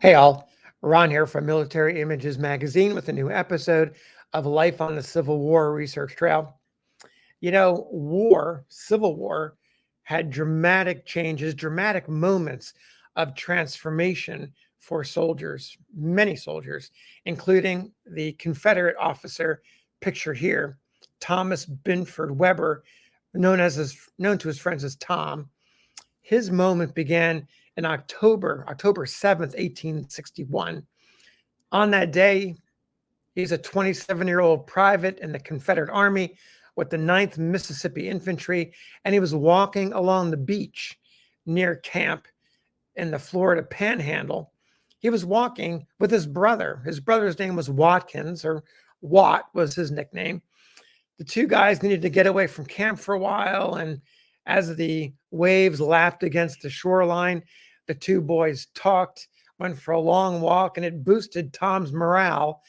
Hey all, Ron here from Military Images Magazine with a new episode of Life on the Civil War Research Trail. Civil War, had dramatic changes, dramatic moments of transformation for soldiers, many soldiers, including the Confederate officer pictured here, Thomas Binford Weber, known to his friends as Tom. His moment began in October 7th, 1861. On that day, he's a 27-year-old private in the Confederate Army with the Ninth Mississippi Infantry, and he was walking along the beach near camp in the Florida Panhandle. He was walking with his brother. His brother's name was Watkins, or Watt was his nickname. The two guys needed to get away from camp for a while, and as the waves lapped against the shoreline, the two boys talked, went for a long walk, and it boosted Tom's morale.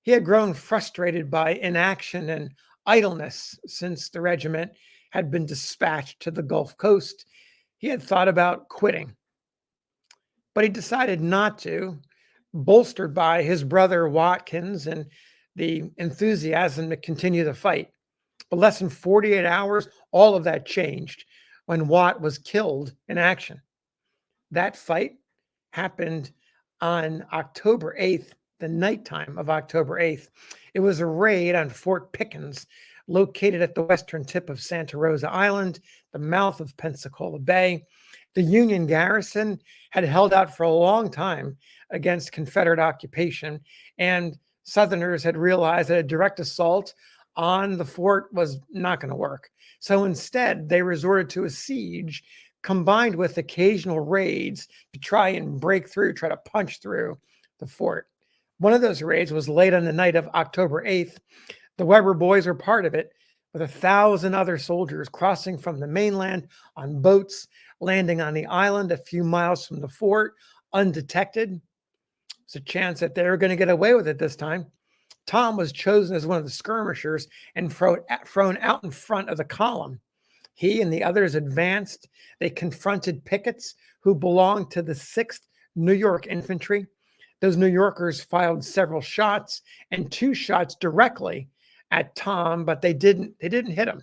He had grown frustrated by inaction and idleness since the regiment had been dispatched to the Gulf Coast. He had thought about quitting, but he decided not to, bolstered by his brother Watkins and the enthusiasm to continue the fight. But less than 48 hours, all of that changed when Watt was killed in action. That fight happened on October 8th, the nighttime of October 8th. It was a raid on Fort Pickens, located at the western tip of Santa Rosa Island, the mouth of Pensacola Bay. The Union garrison had held out for a long time against Confederate occupation, and Southerners had realized that a direct assault on the fort was not going to work. So instead, they resorted to a siege combined with occasional raids to try and break through, try to punch through the fort. One of those raids was late on the night of October 8th. The Weber boys were part of it, with 1,000 other soldiers crossing from the mainland on boats, landing on the island a few miles from the fort, undetected. There's a chance that they were going to get away with it this time. Tom was chosen as one of the skirmishers and thrown out in front of the column. He and the others advanced. They confronted pickets who belonged to the 6th New York Infantry. Those New Yorkers fired several shots, and 2 shots directly at Tom, but they didn't hit him.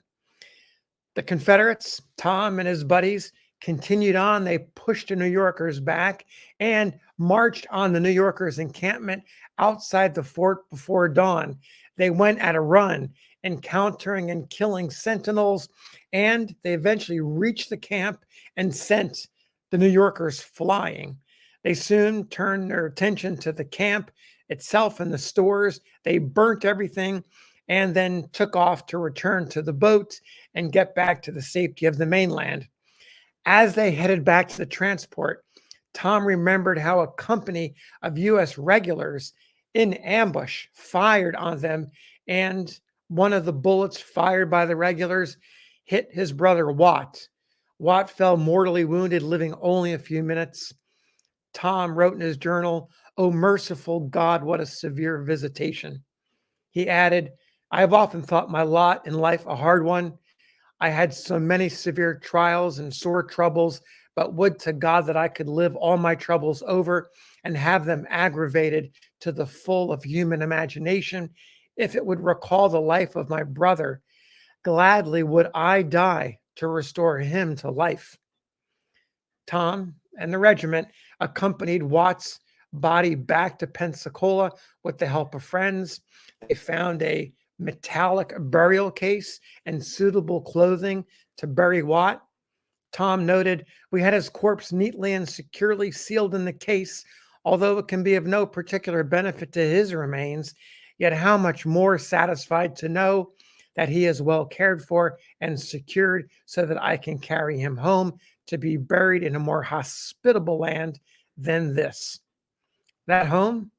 The Confederates, Tom and his buddies, continued on. They pushed the New Yorkers back and marched on the New Yorkers' encampment outside the fort before dawn. They went at a run, encountering and killing sentinels, and they eventually reached the camp and sent the New Yorkers flying. They soon turned their attention to the camp itself and the stores. They burnt everything and then took off to return to the boat and get back to the safety of the mainland. As they headed back to the transport, Tom remembered how a company of U.S. regulars in ambush fired on them, and one of the bullets fired by the regulars hit his brother Watt. Watt fell mortally wounded, living only a few minutes. Tom wrote in his journal, "Oh, merciful God, what a severe visitation." He added, "I have often thought my lot in life a hard one. I had so many severe trials and sore troubles, but would to God that I could live all my troubles over and have them aggravated to the full of human imagination. If it would recall the life of my brother, gladly would I die to restore him to life." Tom and the regiment accompanied Watt's body back to Pensacola with the help of friends. They found a metallic burial case and suitable clothing to bury Watt. Tom noted, "We had his corpse neatly and securely sealed in the case. Although it can be of no particular benefit to his remains, yet how much more satisfied to know that he is well cared for and secured so that I can carry him home to be buried in a more hospitable land than this." That home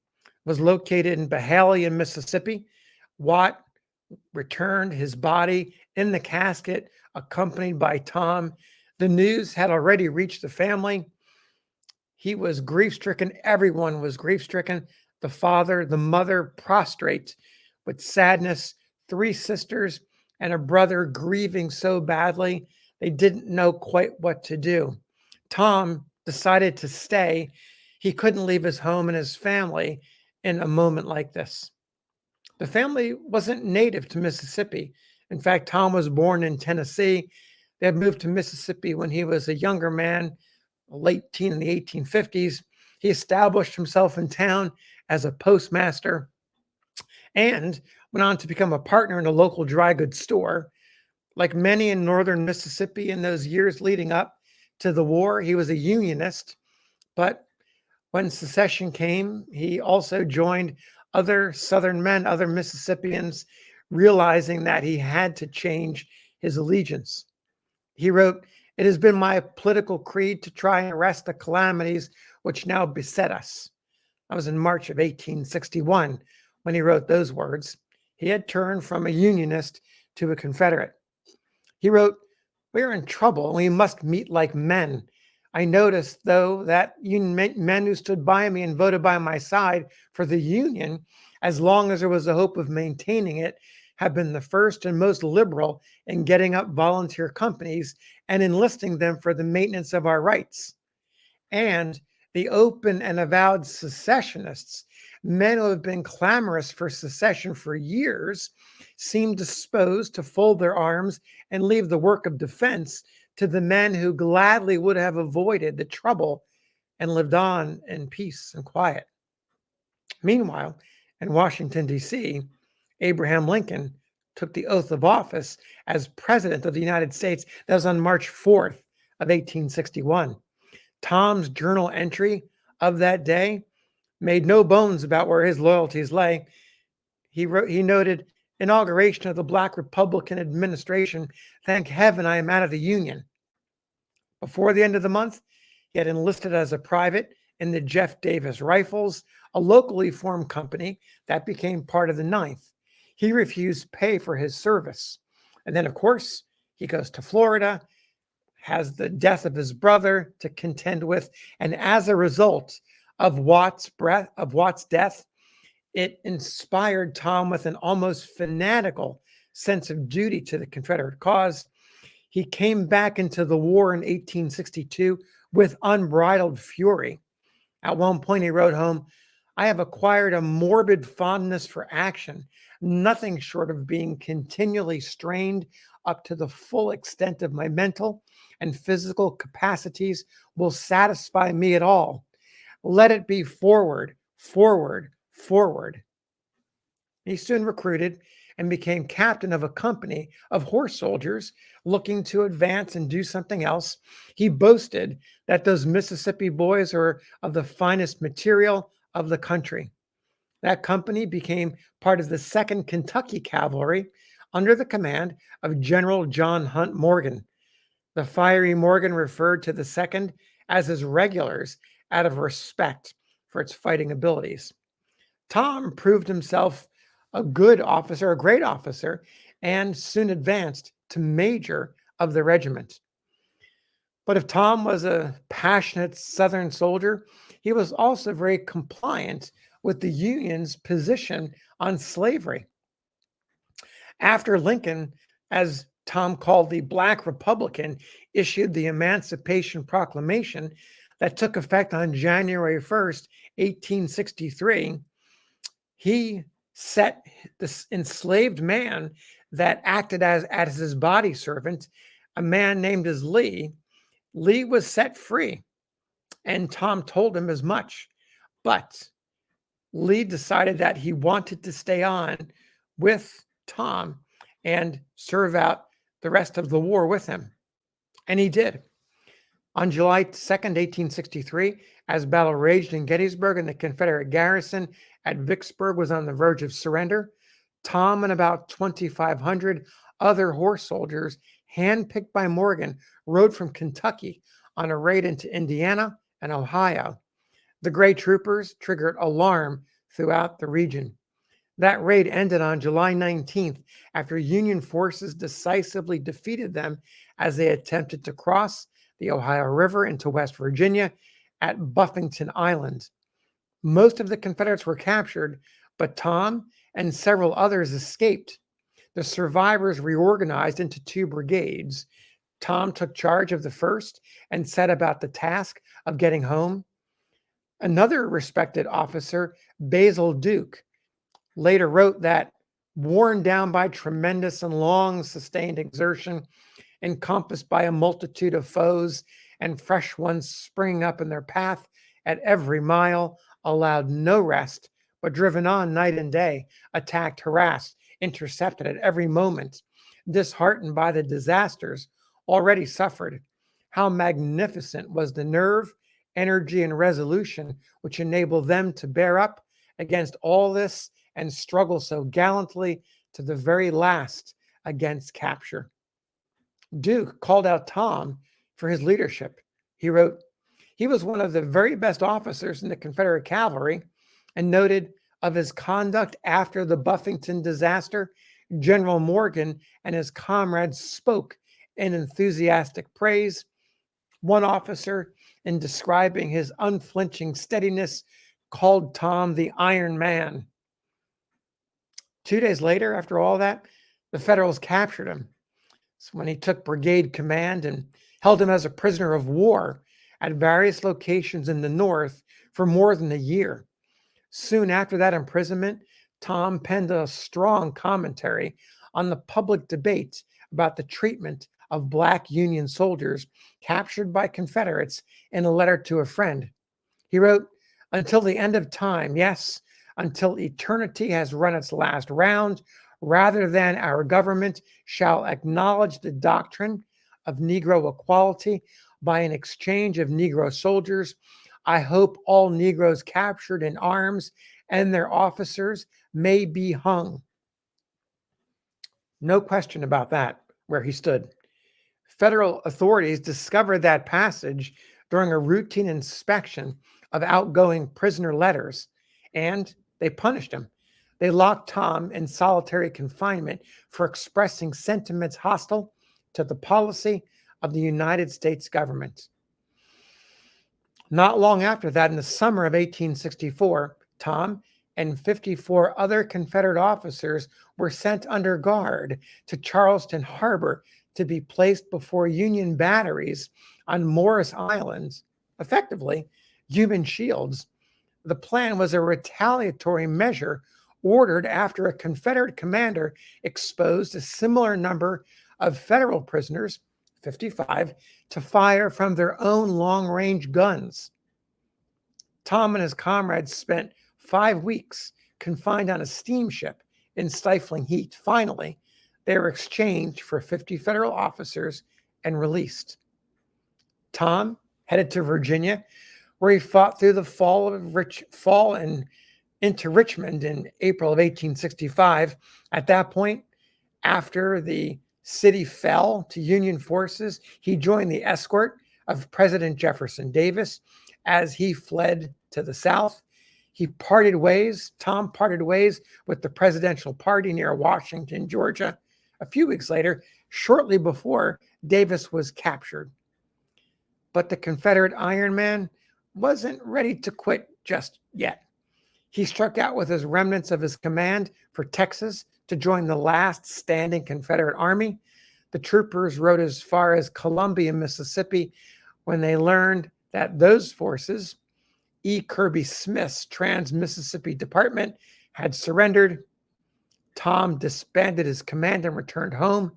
was located in Bahia, Mississippi. Watt returned his body in the casket, accompanied by Tom. The news had already reached the family. He was grief stricken. Everyone was grief stricken. The father, the mother prostrate with sadness, 3 sisters, and a brother grieving so badly they didn't know quite what to do. Tom decided to stay. He couldn't leave his home and his family in a moment like this. The family wasn't native to Mississippi. In fact, Tom was born in Tennessee. They had moved to Mississippi when he was a younger man, late teen in the 1850s. He established himself in town as a postmaster and went on to become a partner in a local dry goods store. Like many in northern Mississippi in those years leading up to the war, he was a Unionist. But when secession came, he also joined other Southern men, other Mississippians, realizing that he had to change his allegiance. He wrote, "It has been my political creed to try and arrest the calamities which now beset us." That was in March of 1861 when he wrote those words. He had turned from a Unionist to a Confederate. He wrote, "We are in trouble and we must meet like men. I noticed, though, that men who stood by me and voted by my side for the Union, as long as there was a hope of maintaining it, have been the first and most liberal in getting up volunteer companies and enlisting them for the maintenance of our rights. And the open and avowed secessionists, men who have been clamorous for secession for years, seem disposed to fold their arms and leave the work of defense to the men who gladly would have avoided the trouble and lived on in peace and quiet." Meanwhile, in Washington, D.C., Abraham Lincoln took the oath of office as President of the United States. That was on March 4th of 1861. Tom's journal entry of that day made no bones about where his loyalties lay. He noted, "Inauguration of the Black Republican administration. Thank heaven I am out of the Union." Before the end of the month, he had enlisted as a private in the Jeff Davis Rifles, a locally formed company that became part of the Ninth. He refused pay for his service. And then, of course, he goes to Florida, has the death of his brother to contend with. And as a result of Watt's death, it inspired Tom with an almost fanatical sense of duty to the Confederate cause. He came back into the war in 1862 with unbridled fury. At one point, he wrote home, "I have acquired a morbid fondness for action, nothing short of being continually strained up to the full extent of my mental and physical capacities will satisfy me at all. Let it be forward, forward, forward." He soon recruited and became captain of a company of horse soldiers looking to advance and do something else. He boasted that those Mississippi boys are of the finest material of the country. That company became part of the 2nd Kentucky Cavalry under the command of General John Hunt Morgan. The fiery Morgan referred to the 2nd as his regulars out of respect for its fighting abilities. Tom proved himself a good officer, a great officer, and soon advanced to major of the regiment. But if Tom was a passionate Southern soldier, he was also very compliant with the Union's position on slavery. After Lincoln, as Tom called the Black Republican, issued the Emancipation Proclamation that took effect on January 1st, 1863, he set this enslaved man that acted as his body servant, a man named as Lee. Lee was set free, and Tom told him as much. But Lee decided that he wanted to stay on with Tom and serve out the rest of the war with him. And he did. On July 2nd, 1863, as battle raged in Gettysburg and the Confederate garrison at Vicksburg was on the verge of surrender, Tom and about 2,500 other horse soldiers, handpicked by Morgan, rode from Kentucky on a raid into Indiana and Ohio. The Gray Troopers triggered alarm throughout the region. That raid ended on July 19th after Union forces decisively defeated them as they attempted to cross the Ohio River into West Virginia at Buffington Island. Most of the Confederates were captured, but Tom and several others escaped. The survivors reorganized into 2 brigades. Tom took charge of the first and set about the task of getting home. Another respected officer, Basil Duke, later wrote that, worn down by tremendous and long sustained exertion, encompassed by a multitude of foes and fresh ones springing up in their path at every mile, allowed no rest, but driven on night and day, attacked, harassed, intercepted at every moment, disheartened by the disasters already suffered. How magnificent was the nerve, energy, and resolution which enabled them to bear up against all this and struggle so gallantly to the very last against capture. Duke called out Tom for his leadership. He wrote, he was one of the very best officers in the Confederate cavalry, and noted of his conduct after the Buffington disaster. General Morgan and his comrades spoke in enthusiastic praise. One officer, in describing his unflinching steadiness, called Tom the Iron Man. 2 days later, after all that, the Federals captured him. So when he took brigade command and held him as a prisoner of war at various locations in the North for more than a year. Soon after that imprisonment, Tom penned a strong commentary on the public debate about the treatment of Black Union soldiers captured by Confederates in a letter to a friend. He wrote, until the end of time, yes, until eternity has run its last round, rather than our government shall acknowledge the doctrine of Negro equality by an exchange of Negro soldiers, I hope all Negroes captured in arms and their officers may be hung. No question about that, where he stood. Federal authorities discovered that passage during a routine inspection of outgoing prisoner letters, and they punished him. They locked Tom in solitary confinement for expressing sentiments hostile to the policy of the United States government. Not long after that, in the summer of 1864, Tom and 54 other Confederate officers were sent under guard to Charleston Harbor to be placed before Union batteries on Morris Island, effectively human shields. The plan was a retaliatory measure ordered after a Confederate commander exposed a similar number of Federal prisoners, 55, to fire from their own long-range guns. Tom and his comrades spent 5 weeks confined on a steamship in stifling heat. Finally, they were exchanged for 50 Federal officers and released. Tom headed to Virginia, where he fought through the fall and into Richmond in April of 1865. At that point, after the city fell to Union forces, he joined the escort of President Jefferson Davis as he fled to the South. Tom parted ways with the presidential party near Washington, Georgia, a few weeks later, shortly before Davis was captured. But the Confederate Iron Man wasn't ready to quit just yet. He struck out with his remnants of his command for Texas to join the last standing Confederate army. The troopers rode as far as Columbia, Mississippi, when they learned that those forces, E. Kirby Smith's Trans-Mississippi Department, had surrendered. Tom disbanded his command and returned home.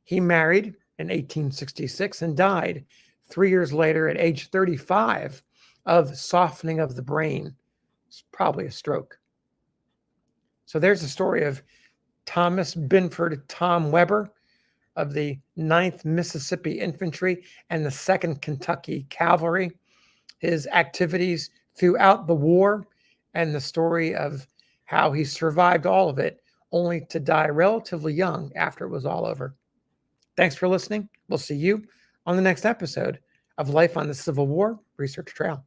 He married in 1866 and died 3 years later at age 35 of softening of the brain. It's probably a stroke. So there's the story of Thomas Binford Tom Weber of the 9th Mississippi Infantry and the 2nd Kentucky Cavalry, his activities throughout the war, and the story of how he survived all of it, only to die relatively young after it was all over. Thanks for listening. We'll see you on the next episode of Life on the Civil War Research Trail.